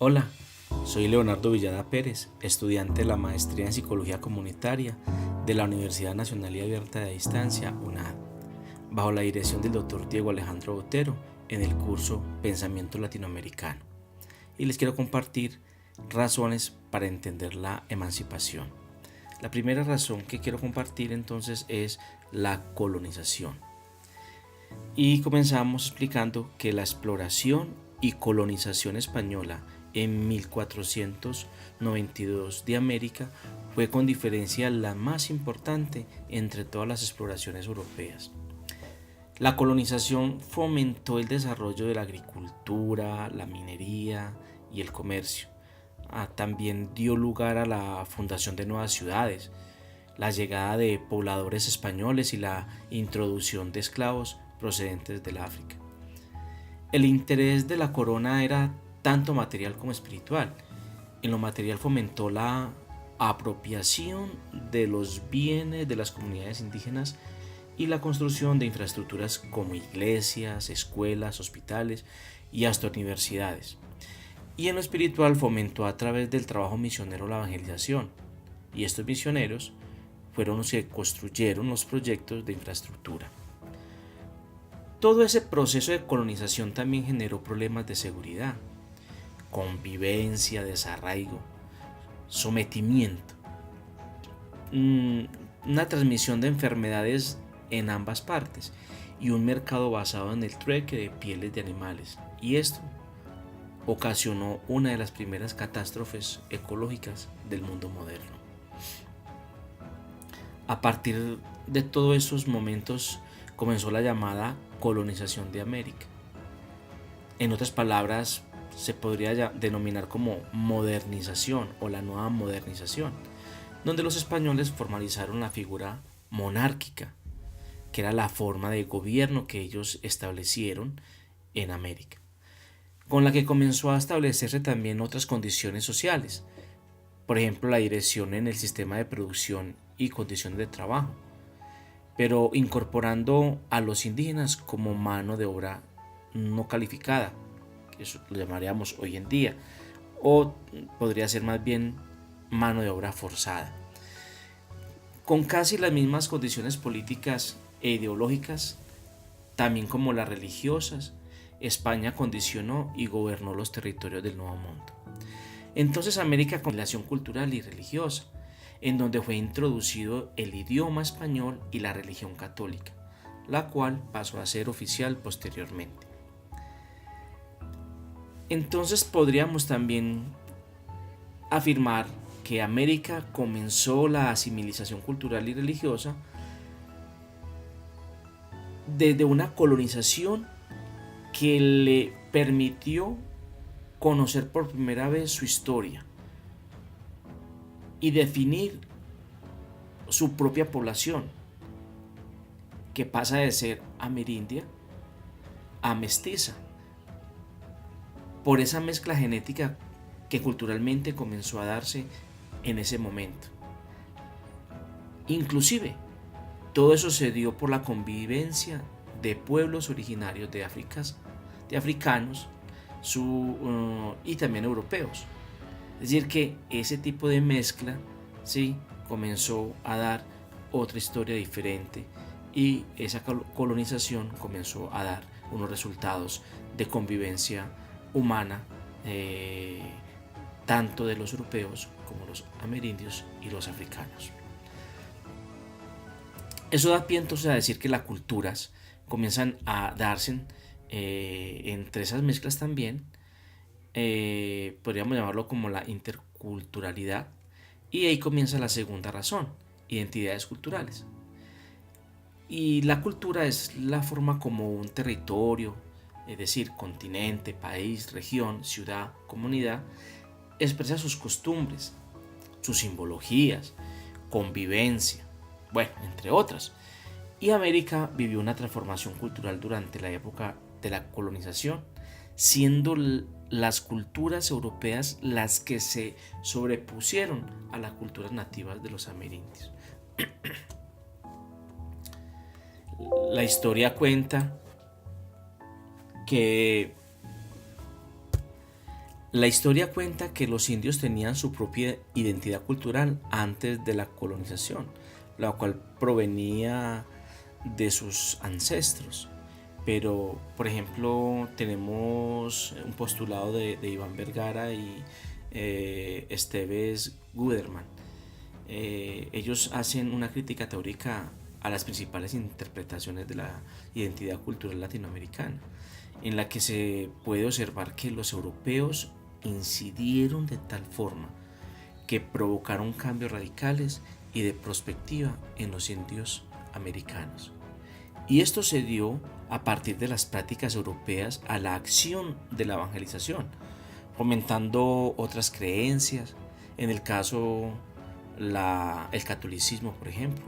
Hola, soy Leonardo Villada Pérez, estudiante de la Maestría en Psicología Comunitaria de la Universidad Nacional y Abierta de Distancia, UNAD, bajo la dirección del Dr. Diego Alejandro Botero en el curso Pensamiento Latinoamericano. Y les quiero compartir razones para entender la emancipación. La primera razón que quiero compartir entonces es la colonización. Y comenzamos explicando que la exploración y colonización española en 1492 de América fue con diferencia la más importante entre todas las exploraciones europeas. La colonización fomentó el desarrollo de la agricultura, la minería y el comercio. También dio lugar a la fundación de nuevas ciudades, la llegada de pobladores españoles y la introducción de esclavos procedentes del África. El interés de la corona era tanto material como espiritual. En lo material fomentó la apropiación de los bienes de las comunidades indígenas y la construcción de infraestructuras como iglesias, escuelas, hospitales y hasta universidades. Y en lo espiritual fomentó a través del trabajo misionero la evangelización. Y estos misioneros fueron los que construyeron los proyectos de infraestructura. Todo ese proceso de colonización también generó problemas de seguridad, convivencia, desarraigo, sometimiento, una transmisión de enfermedades en ambas partes y un mercado basado en el trueque de pieles de animales. Y esto ocasionó una de las primeras catástrofes ecológicas del mundo moderno. A partir de todos esos momentos comenzó la llamada colonización de América. En otras palabras, se podría denominar como modernización o la nueva modernización, donde los españoles formalizaron la figura monárquica, que era la forma de gobierno que ellos establecieron en América, con la que comenzó a establecerse también otras condiciones sociales, por ejemplo la dirección en el sistema de producción y condiciones de trabajo, pero incorporando a los indígenas como mano de obra no calificada, que eso lo llamaríamos hoy en día, o podría ser más bien mano de obra forzada. Con casi las mismas condiciones políticas e ideológicas, también como las religiosas, España condicionó y gobernó los territorios del Nuevo Mundo. Entonces América con relación cultural y religiosa, en donde fue introducido el idioma español y la religión católica, la cual pasó a ser oficial posteriormente. Entonces podríamos también afirmar que América comenzó la asimilización cultural y religiosa desde una colonización que le permitió conocer por primera vez su historia y definir su propia población, que pasa de ser amerindia a mestiza, por esa mezcla genética que culturalmente comenzó a darse en ese momento. Inclusive, todo eso se dio por la convivencia de pueblos originarios de africanos y también europeos. Es decir, que ese tipo de mezcla sí comenzó a dar otra historia diferente y esa colonización comenzó a dar unos resultados de convivencia humana, tanto de los europeos como los amerindios y los africanos. Eso da pie entonces a decir que las culturas comienzan a darse entre esas mezclas también. Podríamos llamarlo como la interculturalidad, y ahí comienza la segunda razón: identidades culturales. Y la cultura es la forma como un territorio, es decir, continente, país, región, ciudad, comunidad, expresa sus costumbres, sus simbologías, convivencia, bueno, entre otras. Y América vivió una transformación cultural durante la época de la colonización, siendo las culturas europeas las que se sobrepusieron a las culturas nativas de los amerindios. La historia cuenta que La historia cuenta que los indios tenían su propia identidad cultural antes de la colonización, la cual provenía de sus ancestros. Pero, por ejemplo, tenemos un postulado de Iván Vergara y Esteves Guderman. Ellos hacen una crítica teórica a las principales interpretaciones de la identidad cultural latinoamericana, en la que se puede observar que los europeos incidieron de tal forma que provocaron cambios radicales y de perspectiva en los indios americanos. Y esto se dio a partir de las prácticas europeas a la acción de la evangelización, fomentando otras creencias, en el caso el catolicismo, por ejemplo.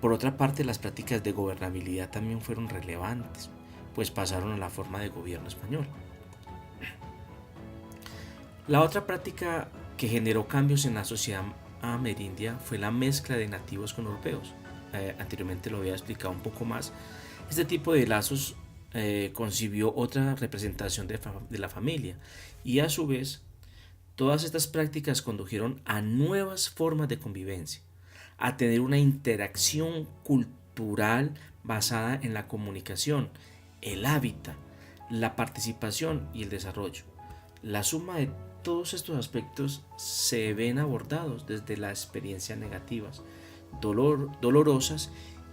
Por otra parte, las prácticas de gobernabilidad también fueron relevantes, pues pasaron a la forma de gobierno español. La otra práctica que generó cambios en la sociedad amerindia fue la mezcla de nativos con europeos. Anteriormente lo había explicado un poco más. Este tipo de lazos concibió otra representación de la familia, y a su vez todas estas prácticas condujeron a nuevas formas de convivencia, a tener una interacción cultural basada en la comunicación, el hábitat, la participación y el desarrollo. La suma de todos estos aspectos se ven abordados desde las experiencias negativas, dolorosas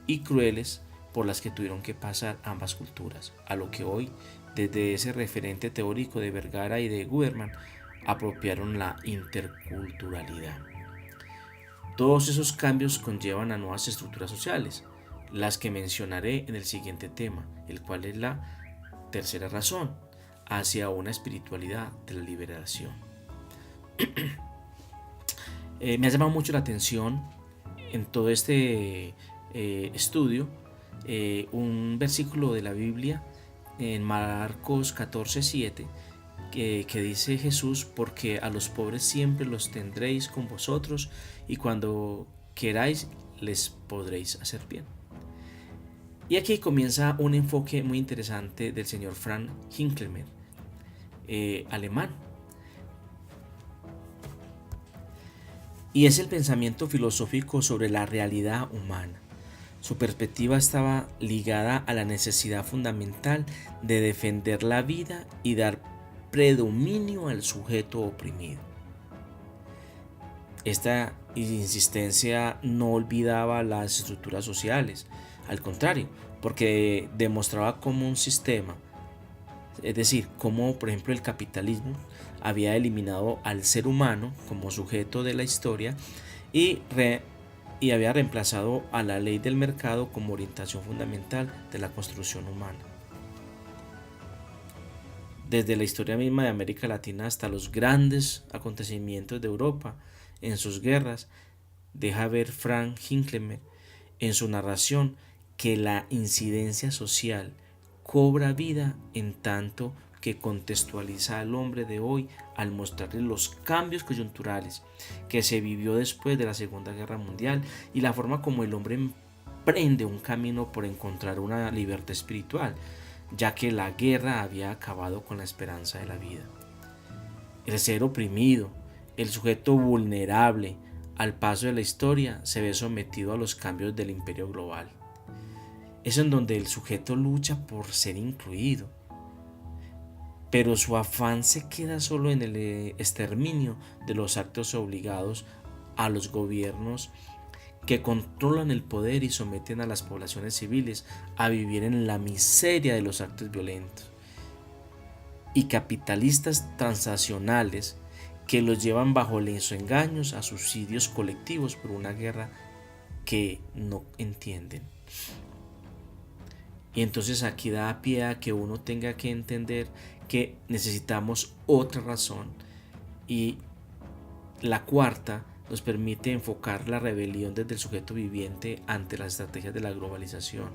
y crueles por las que tuvieron que pasar ambas culturas, a lo que hoy, desde ese referente teórico de Vergara y de Guderman, apropiaron la interculturalidad. Todos esos cambios conllevan a nuevas estructuras sociales, las que mencionaré en el siguiente tema, el cual es la tercera razón, hacia una espiritualidad de la liberación. Me ha llamado mucho la atención en todo este estudio un versículo de la Biblia en Marcos 14:7 que dice Jesús: porque a los pobres siempre los tendréis con vosotros, y cuando queráis les podréis hacer bien. Y aquí comienza un enfoque muy interesante del señor Frank Hinklemer, alemán. Y es el pensamiento filosófico sobre la realidad humana. Su perspectiva estaba ligada a la necesidad fundamental de defender la vida y dar predominio al sujeto oprimido. Esta insistencia no olvidaba las estructuras sociales, al contrario, porque demostraba cómo un sistema, es decir, cómo por ejemplo el capitalismo había eliminado al ser humano como sujeto de la historia y había reemplazado a la ley del mercado como orientación fundamental de la construcción humana. Desde la historia misma de América Latina hasta los grandes acontecimientos de Europa en sus guerras, deja ver Frank Hinklemer en su narración que la incidencia social cobra vida en tanto que contextualiza al hombre de hoy al mostrarle los cambios coyunturales que se vivió después de la Segunda Guerra Mundial y la forma como el hombre emprende un camino por encontrar una libertad espiritual, ya que la guerra había acabado con la esperanza de la vida. El ser oprimido, el sujeto vulnerable, al paso de la historia se ve sometido a los cambios del imperio global. Es en donde el sujeto lucha por ser incluido, pero su afán se queda solo en el exterminio de los actos obligados a los gobiernos que controlan el poder y someten a las poblaciones civiles a vivir en la miseria de los actos violentos, y capitalistas transnacionales que los llevan bajo los engaños a subsidios colectivos por una guerra que no entienden. Y entonces aquí da pie a que uno tenga que entender que necesitamos otra razón, y la cuarta nos permite enfocar la rebelión desde el sujeto viviente ante las estrategias de la globalización.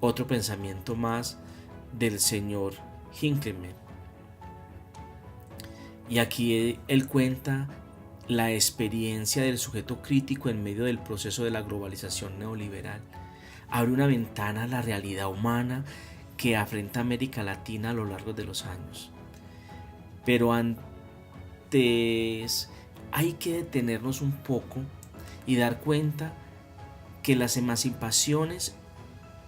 Otro pensamiento más del señor Hinklemer. Y aquí él cuenta la experiencia del sujeto crítico en medio del proceso de la globalización neoliberal. Abre una ventana a la realidad humana que afrenta América Latina a lo largo de los años. Pero antes hay que detenernos un poco y dar cuenta que las emancipaciones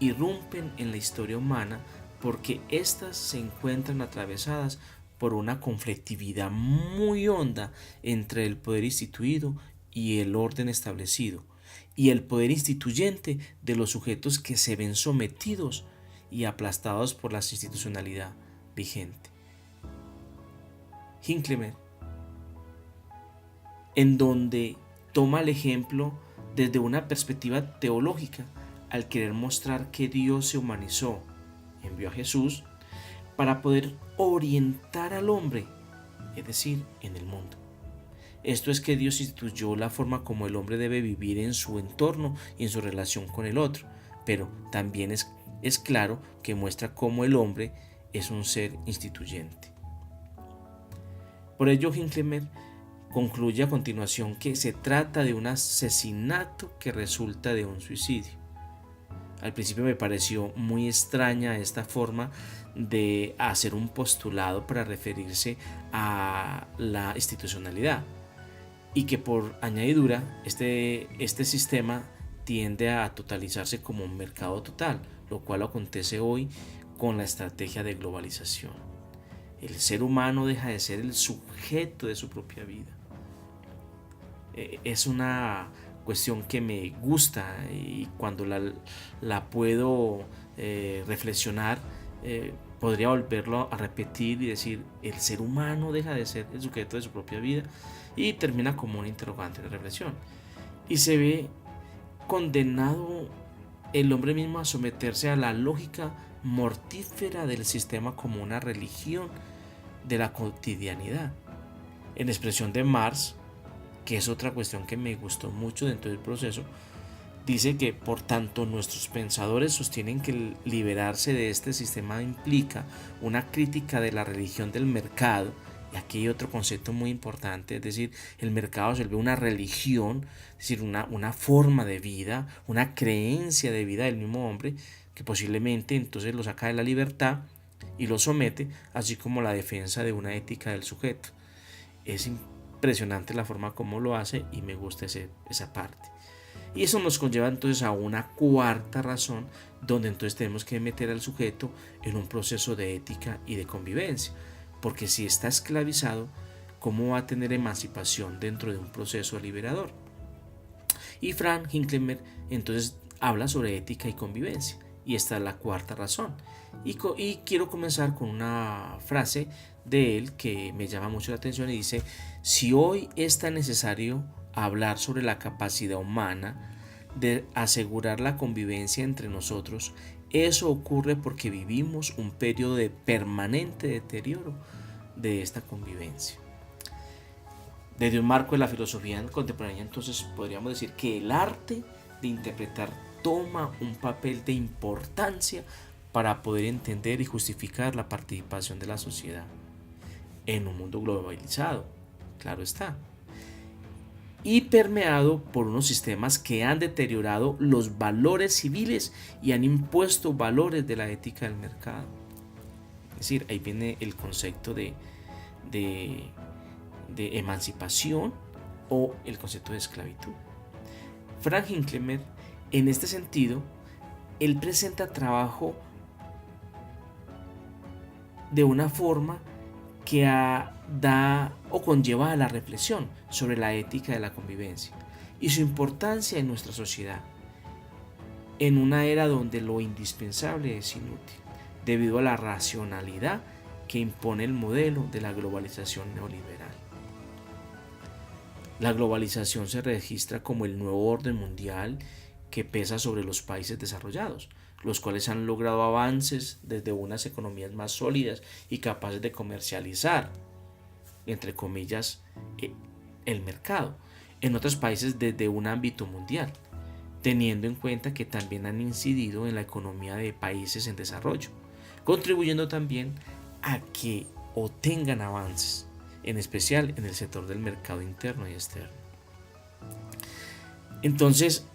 irrumpen en la historia humana porque éstas se encuentran atravesadas por una conflictividad muy honda entre el poder instituido y el orden establecido, y el poder instituyente de los sujetos que se ven sometidos y aplastados por la institucionalidad vigente. Hinckley, en donde toma el ejemplo desde una perspectiva teológica, al querer mostrar que Dios se humanizó, envió a Jesús para poder orientar al hombre, es decir, en el mundo. Esto es que Dios instituyó la forma como el hombre debe vivir en su entorno y en su relación con el otro, pero también es claro que muestra cómo el hombre es un ser instituyente. Por ello, Hinckley concluye a continuación que se trata de un asesinato que resulta de un suicidio. Al principio me pareció muy extraña esta forma de hacer un postulado para referirse a la institucionalidad, y que por añadidura este sistema tiende a totalizarse como un mercado total, lo cual acontece hoy con la estrategia de globalización. El ser humano deja de ser el sujeto de su propia vida. Es una cuestión que me gusta, y cuando la puedo reflexionar, podría volverlo a repetir y decir: el ser humano deja de ser el sujeto de su propia vida, y termina como un interrogante de reflexión, y se ve condenado el hombre mismo a someterse a la lógica mortífera del sistema como una religión de la cotidianidad. En expresión de Marx, que es otra cuestión que me gustó mucho dentro del proceso, dice que por tanto nuestros pensadores sostienen que liberarse de este sistema implica una crítica de la religión del mercado. Y aquí hay otro concepto muy importante, es decir, el mercado se vuelve una religión, es decir, una forma de vida, una creencia de vida del mismo hombre, que posiblemente entonces lo saca de la libertad y lo somete, así como la defensa de una ética del sujeto. Es impresionante la forma como lo hace, y me gusta esa parte. Y eso nos conlleva entonces a una cuarta razón, donde entonces tenemos que meter al sujeto en un proceso de ética y de convivencia. Porque si está esclavizado, ¿cómo va a tener emancipación dentro de un proceso liberador? Y Frank Hinckley entonces habla sobre ética y convivencia, y esta es la cuarta razón. Y quiero comenzar con una frase de él que me llama mucho la atención, y dice: si hoy es tan necesario hablar sobre la capacidad humana de asegurar la convivencia entre nosotros, eso ocurre porque vivimos un periodo de permanente deterioro de esta convivencia. Desde un marco de la filosofía contemporánea, entonces podríamos decir que el arte de interpretar toma un papel de importancia para poder entender y justificar la participación de la sociedad en un mundo globalizado, claro está, y permeado por unos sistemas que han deteriorado los valores civiles y han impuesto valores de la ética del mercado. Es decir, ahí viene el concepto de emancipación o el concepto de esclavitud. Frank Hinckley, en este sentido, él presenta trabajo de una forma que da o conlleva a la reflexión sobre la ética de la convivencia y su importancia en nuestra sociedad, en una era donde lo indispensable es inútil, debido a la racionalidad que impone el modelo de la globalización neoliberal. La globalización se registra como el nuevo orden mundial que pesa sobre los países desarrollados, los cuales han logrado avances desde unas economías más sólidas y capaces de comercializar, entre comillas, el mercado, en otros países desde un ámbito mundial, teniendo en cuenta que también han incidido en la economía de países en desarrollo, contribuyendo también a que obtengan avances, en especial en el sector del mercado interno y externo. Entonces,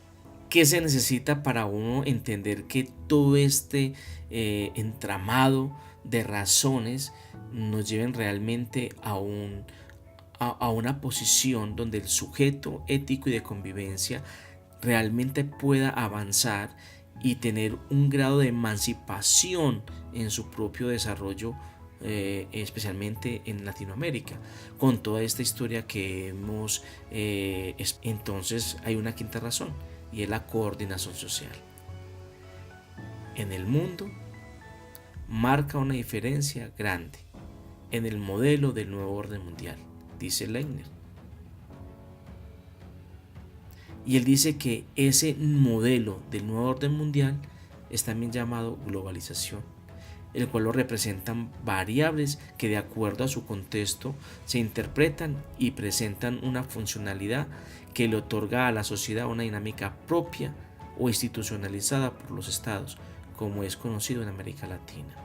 ¿Qué se necesita para uno entender que todo este entramado de razones nos lleven realmente a una posición donde el sujeto ético y de convivencia realmente pueda avanzar y tener un grado de emancipación en su propio desarrollo, especialmente en Latinoamérica, con toda esta historia que hemos... entonces hay una quinta razón, y es la coordinación social. En el mundo marca una diferencia grande en el modelo del nuevo orden mundial, dice Leitner. Y él dice que ese modelo del nuevo orden mundial es también llamado globalización, el cual lo representan variables que de acuerdo a su contexto se interpretan y presentan una funcionalidad que le otorga a la sociedad una dinámica propia o institucionalizada por los estados, como es conocido en América Latina.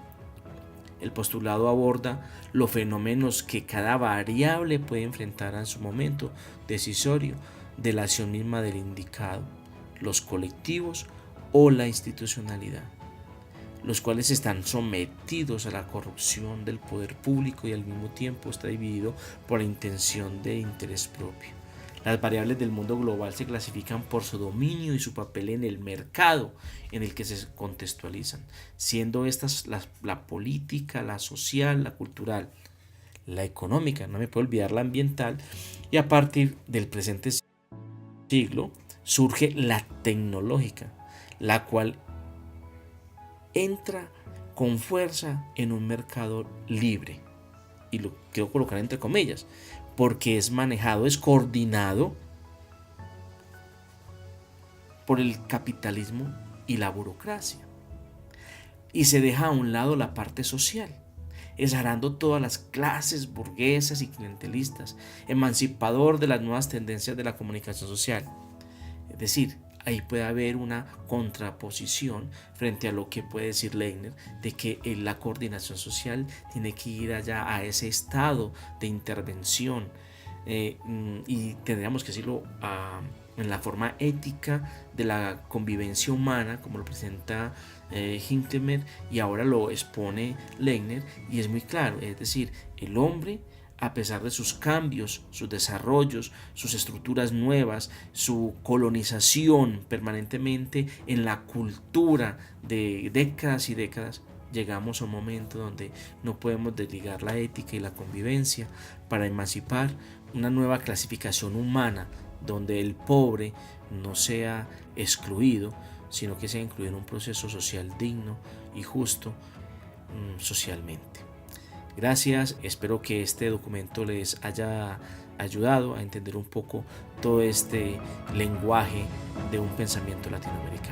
El postulado aborda los fenómenos que cada variable puede enfrentar en su momento decisorio de la acción misma del indicado, los colectivos o la institucionalidad, los cuales están sometidos a la corrupción del poder público y al mismo tiempo está dividido por la intención de interés propio. Las variables del mundo global se clasifican por su dominio y su papel en el mercado en el que se contextualizan, siendo estas la política, la social, la cultural, la económica, no me puedo olvidar la ambiental, y a partir del presente siglo surge la tecnológica, la cual entra con fuerza en un mercado libre, y lo quiero colocar entre comillas, porque es manejado, es coordinado por el capitalismo y la burocracia, y se deja a un lado la parte social, exagerando todas las clases burguesas y clientelistas, emancipador de las nuevas tendencias de la comunicación social. Es decir, ahí puede haber una contraposición frente a lo que puede decir Leitner, de que la coordinación social tiene que ir allá a ese estado de intervención, y tendríamos que decirlo en la forma ética de la convivencia humana, como lo presenta Hintemer y ahora lo expone Leitner, y es muy claro, es decir, el hombre, a pesar de sus cambios, sus desarrollos, sus estructuras nuevas, su colonización permanentemente en la cultura de décadas y décadas, llegamos a un momento donde no podemos desligar la ética y la convivencia para emancipar una nueva clasificación humana, donde el pobre no sea excluido, sino que sea incluido en un proceso social digno y justo socialmente. Gracias, espero que este documento les haya ayudado a entender un poco todo este lenguaje de un pensamiento latinoamericano.